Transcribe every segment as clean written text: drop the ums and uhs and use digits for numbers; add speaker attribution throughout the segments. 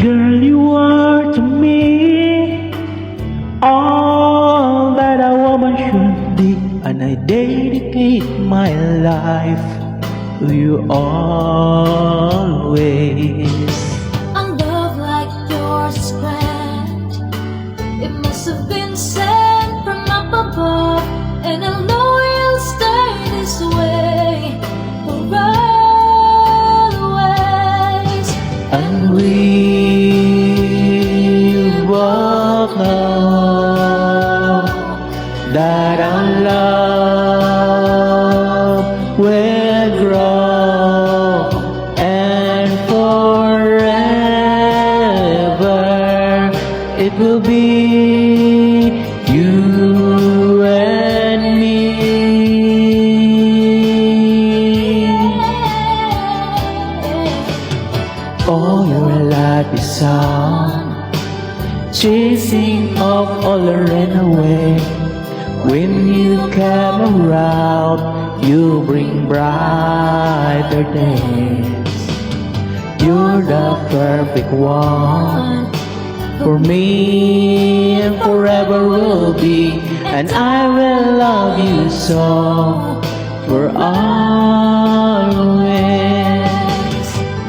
Speaker 1: Girl, you are to me all that a woman should be, and I dedicate my life to you always.
Speaker 2: A love like yours is grand. It must have been sent from up above, and I know you'll stay this way for always.
Speaker 1: And we both know that our love will grow, and forever it will be you and me. Oh, your light is on, chasing off all the rain away. When you come around, you bring brighter days. You're the perfect one for me, and forever will be, and I will love you so for always.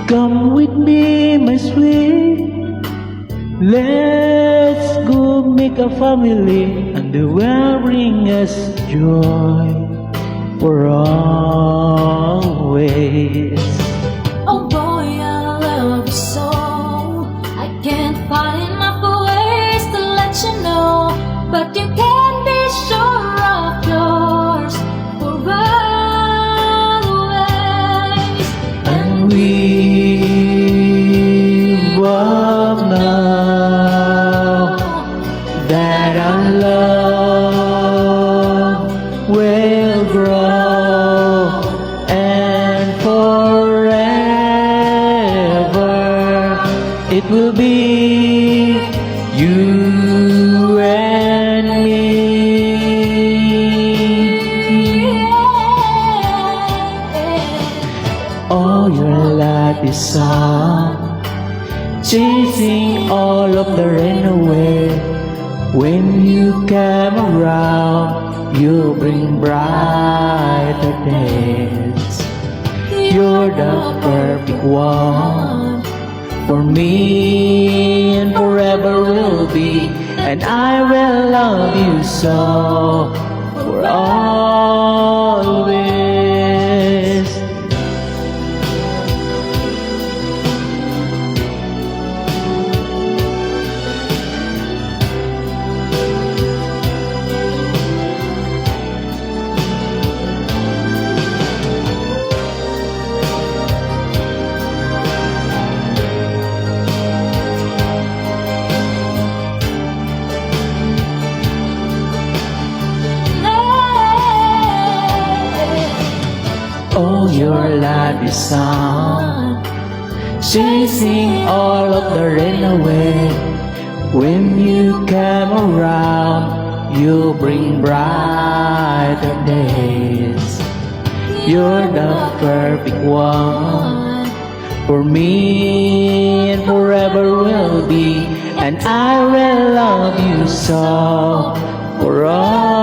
Speaker 1: Come with me, my sweet, let's go make a family, and it will bring us joy for always.
Speaker 2: Oh boy, I love you so. I can't find enough ways to let you know, but you can be sure of yours for always.
Speaker 1: And we both know that our love will grow, and forever it will be you and me. Oh, your light is on, chasing all of the rain away. When you come around, you bring brighter days. You're the perfect one for me, and forever will be, and I will love you so for always. Oh, your light is on, chasing all of the rain away. When you come around, you bring brighter days. You're the perfect one for me, and forever will be, and I will love you so for all.